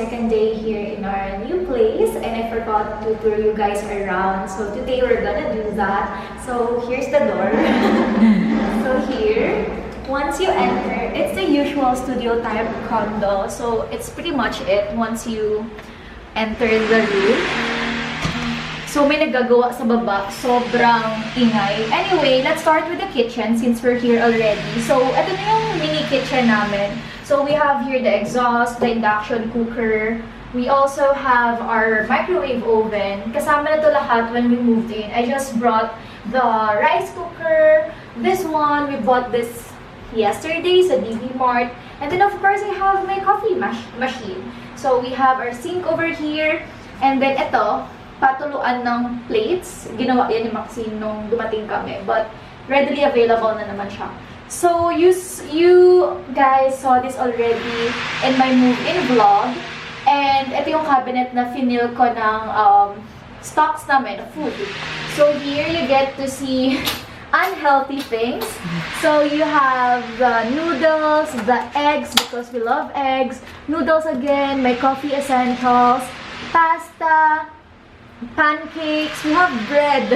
second day here in our new place, and I forgot to tour you guys around. So today we're gonna do that. So here's the door. So here, once you enter, it's the usual studio type condo. So it's pretty much it once you enter the room. So may nagagawa sa baba, sobrang ingay. Anyway, let's start with the kitchen since we're here already. So ito na yung mini kitchen namin. So we have here the exhaust, the induction cooker. We also have our microwave oven. Kasama na to lahat when we moved in. I just brought the rice cooker. This one, we bought this yesterday sa DB Mart. And then of course, I have my coffee machine. So we have our sink over here. And then ito, patuluan ng plates. Ginawa yan ni Maxine nung dumating kami. But readily available na naman siya. So you guys saw this already in my move-in vlog. And ito yung cabinet na finil ko ng stocks namin, food. So here you get to see unhealthy things. So you have the noodles, the eggs, because we love eggs. Noodles again, my coffee essentials, pasta, pancakes, we have bread.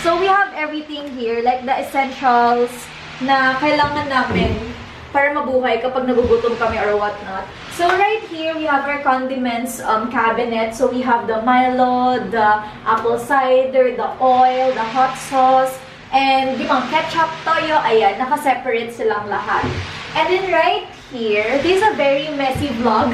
So we have everything here, like the essentials na kailangan namin para mabuhay kapag nagugutom kami or whatnot. So right here, we have our condiments cabinet. So we have the Milo, the apple cider, the oil, the hot sauce, and yung ketchup, toyo, ayan, naka-separate silang lahat. And then right here, this is a very messy vlog.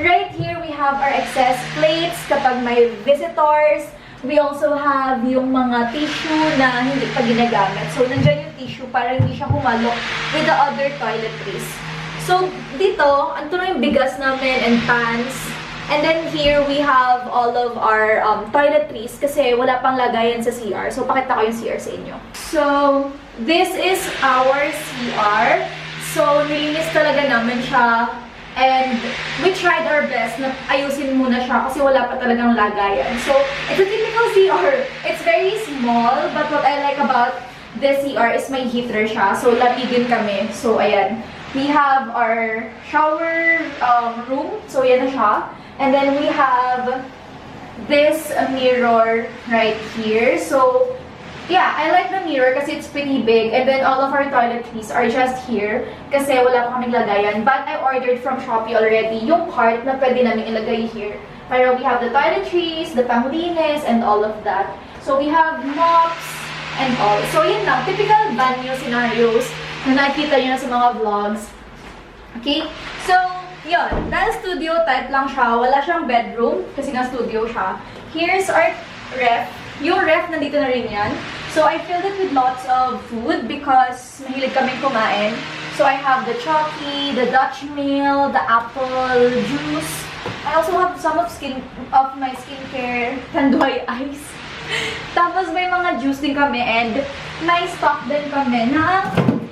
Right here, we have our excess plates kapag may visitors. We also have yung mga tissue na hindi pa ginagamit. So, nandiyan yung tissue para hindi siya humalo with the other toiletries. So, dito, ito na yung bigas namin and pans. And then here, we have all of our toiletries kasi wala pang lagayan sa CR. So, pakita ko yung CR sa inyo. So, this is our CR. So, nilinis talaga namin siya. And we tried our best na ayusin muna siya kasi wala pa talagang lagayan. So, it's a typical CR. It's very small, but what I like about this CR is may heater siya. So, latigin kami. So, ayan. We have our shower room. So, yan na siya. And then we have this mirror right here. So, yeah, I like the mirror kasi it's pretty big. And then all of our toiletries are just here kasi wala pa kaming lagayan. But I ordered from Shopee already yung part na pwede namin ilagay here. Pero we have the toiletries, the panglinis, and all of that. So we have mops and all. So yun lang, typical banyo scenarios na nakikita nyo na sa mga vlogs. Okay? So, yun. Dahil studio type lang siya, wala siyang bedroom kasi nga studio siya. Here's our ref. Yung ref, nandito na rin yan. So, I filled it with lots of food because mahilig kaming kumain. So, I have the Chucky, the Dutch meal, the apple juice. I also have some of my skincare, Tanduay ice. Tapos, may mga juice din kami and may stock din kami ng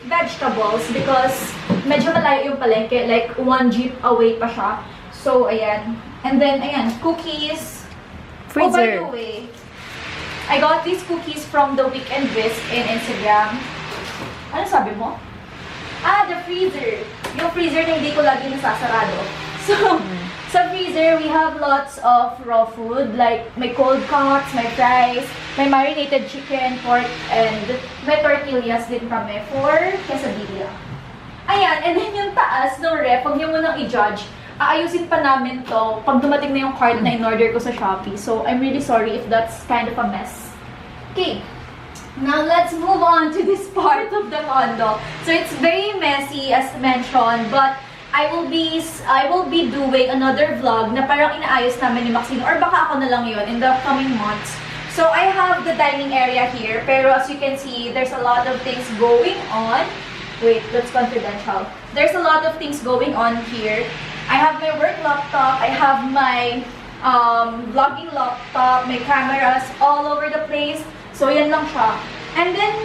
vegetables because medyo malayo yung palengke. Like, 1 jeep away pa siya. So, ayan. And then, ayan, cookies. Freezer. Oh, by the way, I got these cookies from the Weekend Whisk in Instagram. Ano sabi mo? Ah, the freezer. Yung freezer na hindi ko lagi nasasarado. So, sa freezer, we have lots of raw food. Like, may cold cuts, may fries, may marinated chicken, pork, and may tortillas din kami for quesadilla. Ayan, and then yung taas ng ref, huwag niyo munang i-judge. Aayusin pa namin to pag dumating na yung card na in-order ko sa Shopee. So, I'm really sorry if that's kind of a mess. Okay. Now, let's move on to this part of the condo. So, it's very messy as mentioned, but I will be doing another vlog na parang inaayos namin ni Maxine or baka ako na lang yun in the coming months. So, I have the dining area here, pero as you can see, there's a lot of things going on. Wait, that's confidential. There's a lot of things going on here. I have my work laptop, I have my vlogging laptop, my cameras all over the place. So, yan lang siya. And then,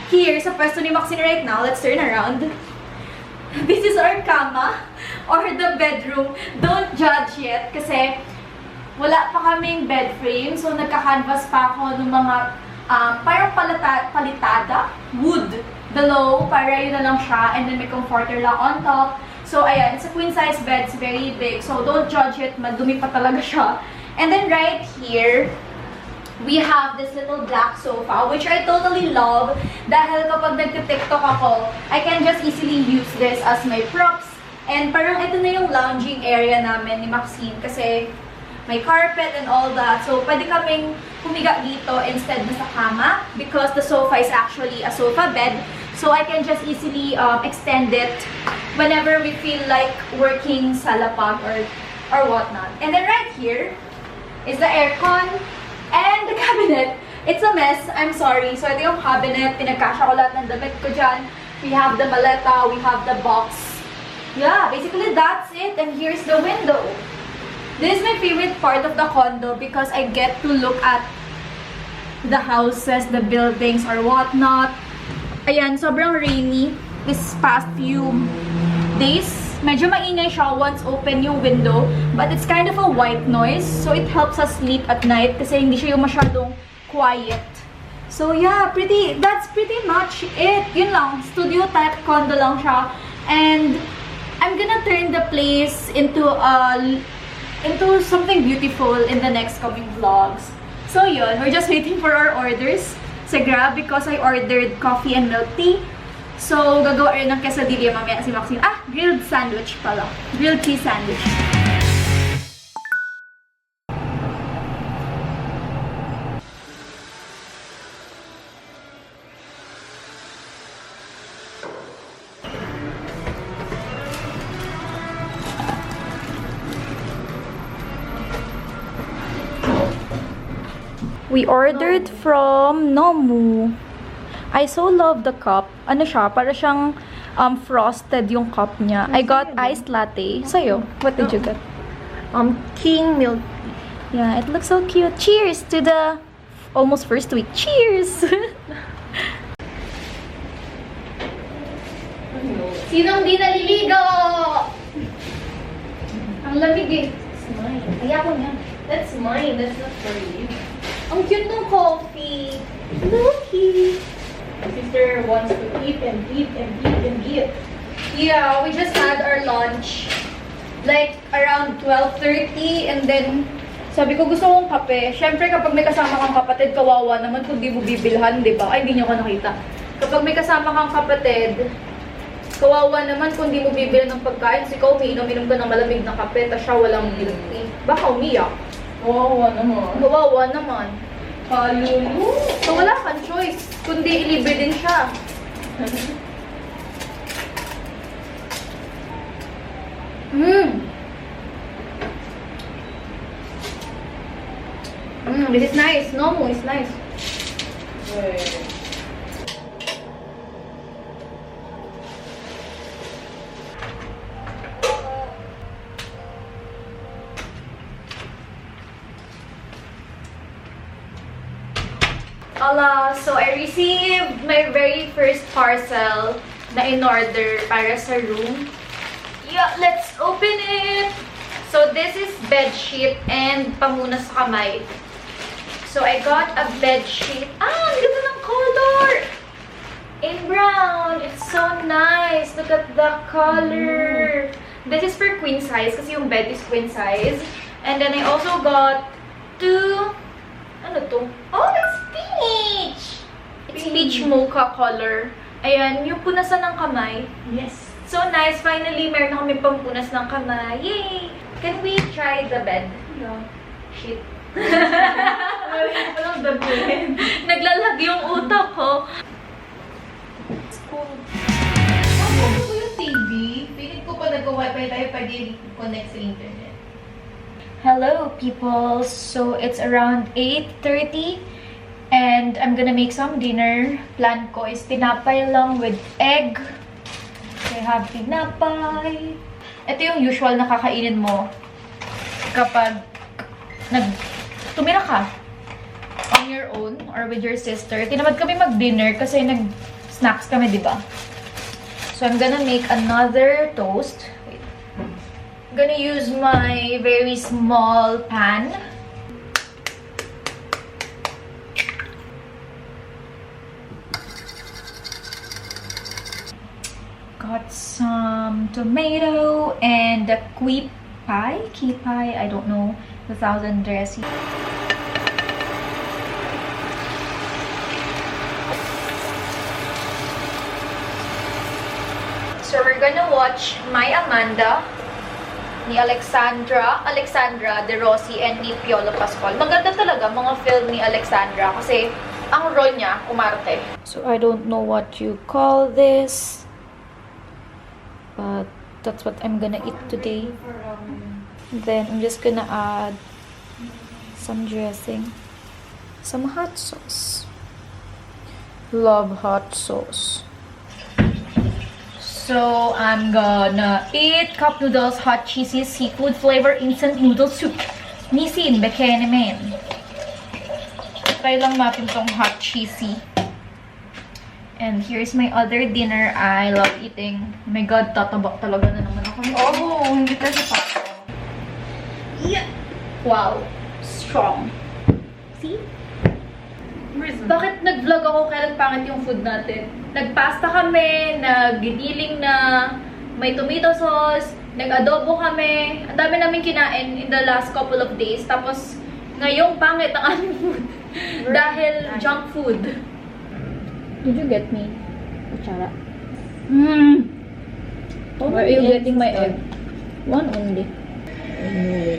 here, sa pwesto ni Maxine right now, let's turn around. This is our kama, or the bedroom. Don't judge yet, kasi wala pa kaming bed frame. So, nagka-canvas pa ako ng mga parang palitada, wood below, para yun na lang siya. And then may comforter lang on top. So, ayan, it's a queen size bed. It's very big. So, don't judge it. Madumi pa talaga siya. And then right here, we have this little black sofa, which I totally love. Dahil kapag nagtitiktok ako, I can just easily use this as my props. And parang ito na yung lounging area namin ni Maxine kasi may carpet and all that. So, pwede kaming humiga dito instead na sa kama because the sofa is actually a sofa bed. So, I can just easily extend it whenever we feel like working sa lapag or whatnot. And then right here is the aircon and the cabinet. It's a mess. I'm sorry. So, ito yung cabinet. Pinagkasya ko lahat ng damit ko dyan. We have the maleta. We have the box. Yeah, basically that's it. And here's the window. This is my favorite part of the condo because I get to look at the houses, the buildings, or whatnot. Ayan, sobrang rainy this past few days. Medyo maingay siya once open yung window, but it's kind of a white noise, so it helps us sleep at night kasi hindi siya yung masyadong quiet. So yeah, that's pretty much it. Yun lang, studio type condo lang siya. And I'm gonna turn the place into something beautiful in the next coming vlogs. So yun, we're just waiting for our orders sa Grab because I ordered coffee and milk tea. So, gagawa rin ng quesadilla mamaya si Maxine. Grilled sandwich pala. Grilled cheese sandwich. We ordered from Nomu. I so love the cup. Ano siya? Para siyang frosted yung cup niya. I got iced latte. Sa'yo, what did you get? King milk. Yeah, it looks so cute. Cheers to the almost first week. Cheers! Sinong di naliligo? Ang lamig eh. That's mine. Kaya ko niya. That's mine. That's not for you. Ang cute ng coffee. Looky. My sister wants to eat and eat and eat and eat. Yeah, we just had our lunch. Like, around 12:30 and then, sabi ko gusto kong kape. Siyempre, kapag may kasama kang kapatid, kawawa naman kung di mo bibilhan, di ba? Ay, hindi nyo ka nakita. Kapag may kasama kang kapatid, kawawa naman kung di mo bibilhan ng pagkain. So, ikaw umiinom-inom ka ng malamig na kape, tapos siya walang milk tea. Baka umiyak. Kawawa naman. Kawawa naman. Kalulu. So, wala kang choice. Kundi ilibre din siya. This is nice. Nomu is nice. Wait. So I received my very first parcel na in-order para sa room. Yeah, let's open it! So this is bedsheet and pamunas sa kamay. So I got a bedsheet. Ang ganda ng color! In brown. It's so nice. Look at the color. This is for queen size kasi yung bed is queen size. And then I also got two... Ano to? Oh, it's peach! It's peach mocha color. Ayan, yung punasan ng kamay. Yes. So nice. Finally, meron na kami pampunas ng kamay. Yay! Can we try the bed? Yeah. Shit. Walang dabuhin. Naglalag yung utak ko. It's cool. Ano ba yung TV? Pilit ko pa nag-wifi tayo pwede connect sa internet. Hello people, so it's around 8:30 and I'm gonna make some dinner. Plan ko is tinapay lang with egg. So I have tinapay. Ito yung usual na kakainin mo kapag tumira ka on your own or with your sister. Tinamad kami mag-dinner kasi nag-snacks kami, di ba? So I'm gonna make another toast. I'm gonna use my very small pan. got some tomato and the key pie, I don't know, the thousand dressing. So we're gonna watch My Amanda ni Alexandra De Rossi and ni Piolo Pascual. Maganda talaga mga film ni Alexandra kasi ang role niya umarte. So I don't know what you call this, but that's what I'm gonna eat today. Then I'm just gonna add some dressing, some hot sauce. Love hot sauce. So, I'm gonna eat cup noodles, hot cheesy, seafood flavor, instant noodle soup. Nissin Bekenemen. Try lang natin tong hot cheesy. And here's my other dinner. I love eating. Oh my God, tatabak talaga na naman ako. Oh, hindi pa siya pa. Yeah. Wow. Strong. See? Bakit nag-vlog ako kailan pangit yung food natin? Nagpasta kami, naggidiling na, may tomato sauce, nag-adobo kami. Ang dami namin kinain in the last couple of days. Tapos, ngayong pangit ang aming food. Dahil junk food. Did you get me? Kutsara. Where are you getting my egg? One only.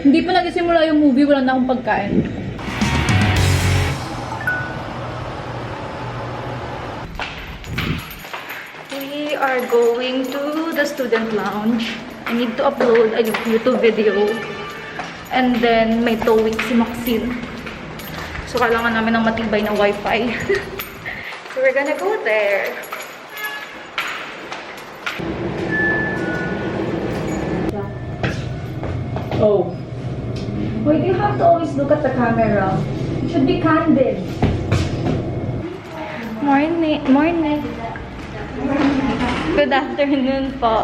Hindi pa nagsimula yung movie, wala na akong pagkain. We are going to the student lounge. I need to upload a YouTube video. And then, may towing si Maxine. So, kailangan namin ng matibay na wifi. So, we're gonna go there. Oh. Why do you have to always look at the camera? You should be candid. Morning. Good afternoon po.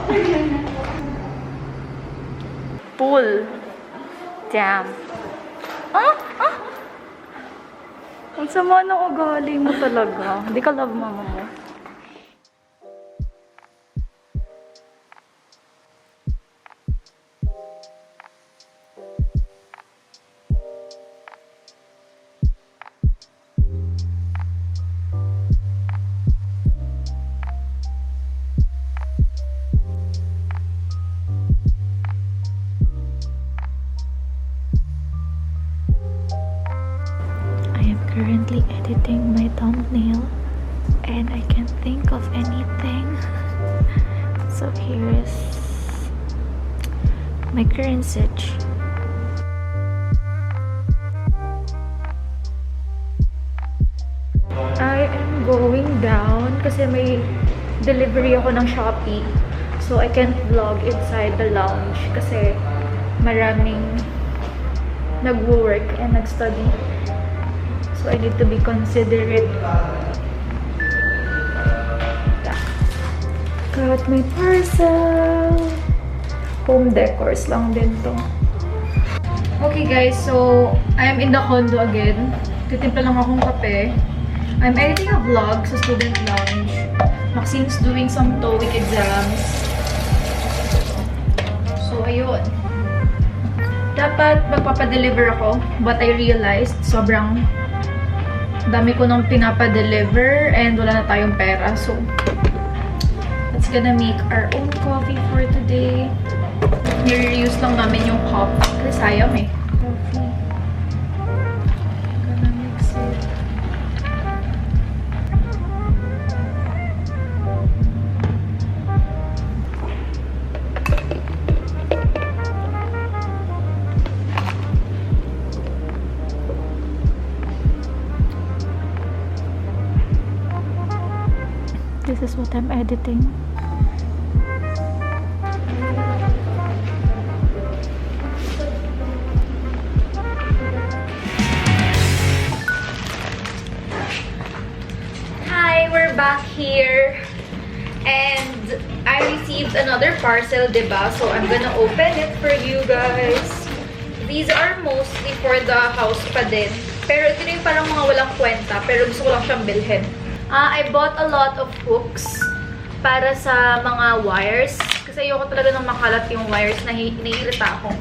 Pool. Damn. Ang sama ng ugali mo talaga. Hindi ka love mama mo. Currently editing my thumbnail and I can't think of anything. So here's my current sitch. I am going down kasi may delivery ako ng Shopee. So I can't vlog inside the lounge kasi maraming nag-work and nag-study. So I need to be considerate. Got my parcel. Home decors lang din to. Okay guys, so I'm in the condo again. Titimpla lang akong kape. I'm editing a vlog sa student lounge. Maxine's doing some TOEIC exams. So ayun. Dapat magpapadeliver ako, but I realized sobrang dami ko nang pinapa-deliver and wala na tayong pera. So, let's gonna make our own coffee for today. Nire-reuse lang namin yung cup. Kasi sayang eh. Coffee. Gonna mix it. This is what I'm editing. Hi, we're back here. And I received another parcel, diba? So I'm gonna open it for you guys. These are mostly for the house pa din. Pero ito yung parang mga walang kwenta. Pero gusto ko lang siyang bilhin. I bought a lot of hooks para sa mga wires. Kasi ayoko talaga ng makalat yung wires. Naiirita ako.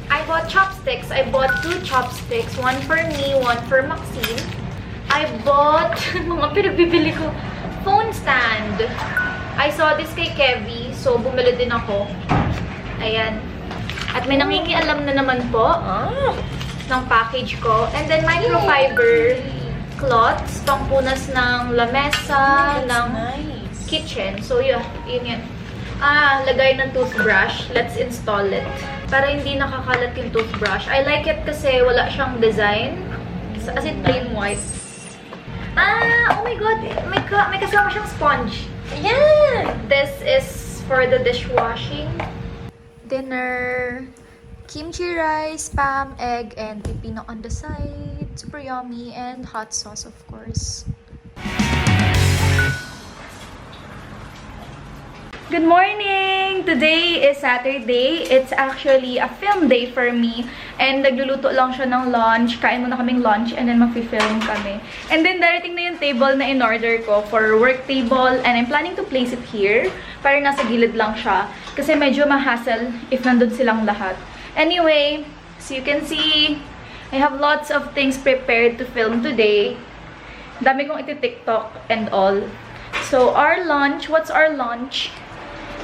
I bought chopsticks. I bought 2 chopsticks. One for me, one for Maxine. I bought, mga pinagbibili ko, phone stand. I saw this kay Kevy, so bumili din ako. Ayan. At may nangingialam na naman po ng package ko. And then microfiber cloths, pangpunas ng lamesa, ng kitchen. So yun yan. Lagay ng toothbrush. Let's install it. Para hindi nakakalat yung toothbrush. I like it kasi wala siyang design. As in plain white. Oh my god! May kasama siyang sponge. Ayan! This is for the dishwashing. Dinner. Kimchi rice, spam, egg, and pipino on the side. Super yummy. And hot sauce, of course. Good morning! Today is Saturday. It's actually a film day for me. And nagluluto lang siya ng lunch. Kain muna kaming lunch and then mag-film kami. And then darating na yung table na in-order ko for work table. And I'm planning to place it here. Para nasa gilid lang siya. Kasi medyo ma-hassle if nandun silang lahat. Anyway, so you can see, I have lots of things prepared to film today. Dami kong iti-TikTok and all. So our lunch, what's our lunch?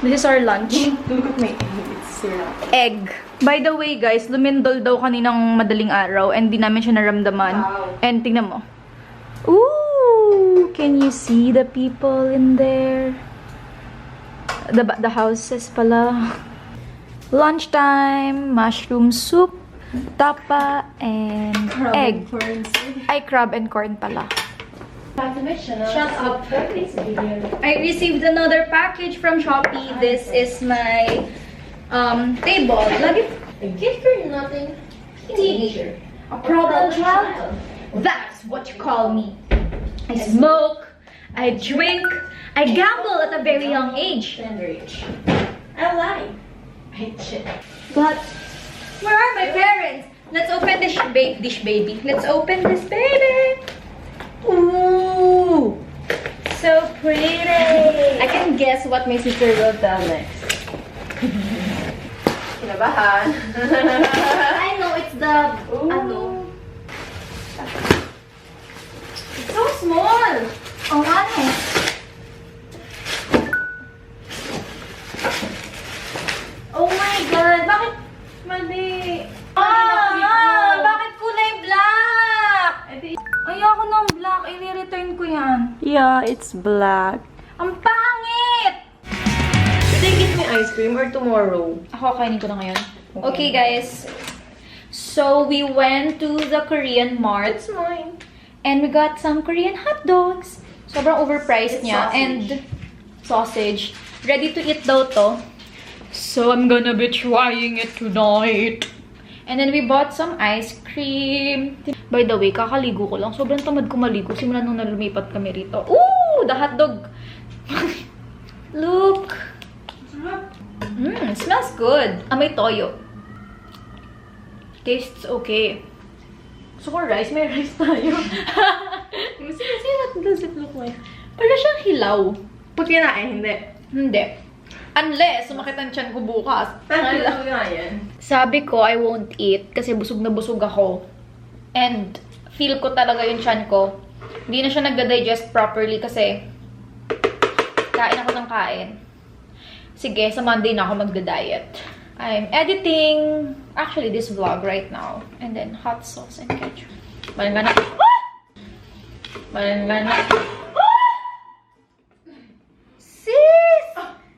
This is our lunch. Look at my it's syrup. Egg. By the way, guys, lumindol daw kaninang madaling araw and di namin siya naramdaman. Wow. And tingnan mo. Ooh! Can you see the people in there? The houses pala. Lunchtime, mushroom soup, tapa, and egg. Ay, crab and corn pala. Shut up. I received another package from Shopee. This is my table. A gift for nothing. Teenager. A problem child? That's what you call me. I smoke, I drink, I gamble at a very young age. Tender age. I lie. I shit. But where are my parents? Let's open this baby. Let's open this baby. Ooh, so pretty. I can guess what my sister will tell next. Kinabahan. I know it's the ano. It's so small. Oh, ano? Oh my God, bakit mali? Bakit kulay black? Ayoko ng black, i-return ko yan. Yeah, it's black. Ang pangit! Should I get me ice cream or tomorrow? Ako, kainin ko na ngayon. Okay, guys. So, we went to the Korean Mart. It's mine. And we got some Korean hot dogs. Sobrang overpriced It's niya. sausage. And sausage. Ready to eat daw to. So, I'm gonna be trying it tonight. And then we bought some ice cream. By the way, kakaligo ko lang. Sobrang tamad ko maligo. Simula nung nalumipat kami rito. Ooh! The hot dog! Look! Smells good. May toyo. Tastes okay. Gusto ko rice. May rice tayo. What does it look like? Parang siyang hilaw. Pag kinain, hindi. Hindi. Unless, sumakit ang tiyan ko bukas. Ano nga yan? Sabi ko, I won't eat kasi busog na busog ako. And feel ko talaga yung tiyan ko. Hindi na siya nagda-digest properly kasi kain ako ng kain. Sige, sa Monday na ako magda-diet. I'm editing, actually, this vlog right now. And then, hot sauce and ketchup. Malangana. Malangana. Sis!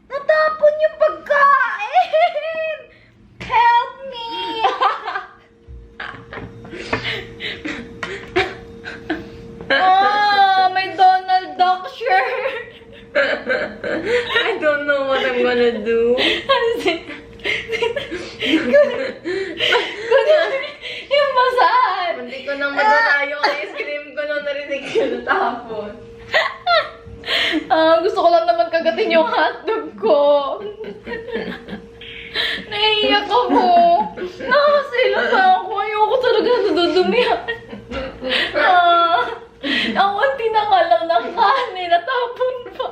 Natapon yung pagkain! Help me! May Donald Duck shirt! I don't know what I'm gonna do. Yung basahan! Hindi ko nang madala yung ice cream ko nung narinig ko natapon. Gusto ko lang naman kagatin yung hotdog ko. Naiiyak ako. Nakasilos ako. Ayoko talaga nadudumihan. Ang unti na nga lang ng kanin. Natapon pa.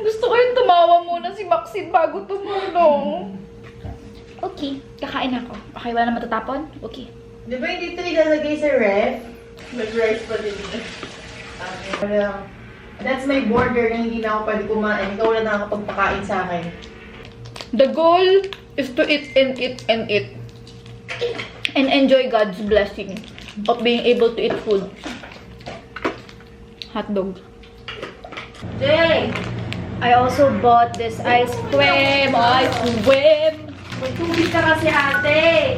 Gusto ko yung tumawa muna si Maxine bago tumulong. Okay, kakain ako. Okay, wala na matatapon? Okay. Di ba hindi ito ilalagay sa ref? Nag-rice pa din. That's my border na hindi na ako pwede kumain. Ikaw wala nakakapagpakain sa akin. The goal is to eat and eat and eat. And enjoy God's blessing of being able to eat food. Hotdog. Jay! I also bought this ice cream. Ice cream. May tubig ka kasi ate.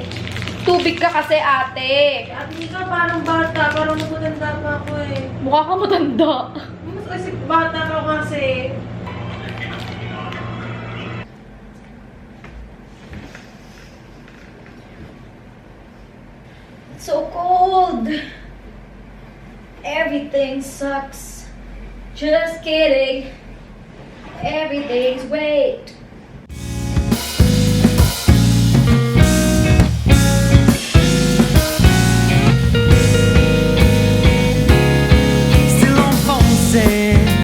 Tubig ka kasi, ate. Ate, hindi ka parang bata. Parang matanda pa ako eh. Mukha ka matanda. Mas kasi bata ka kasi. It's so cold. Everything sucks. Just kidding. Everything's great.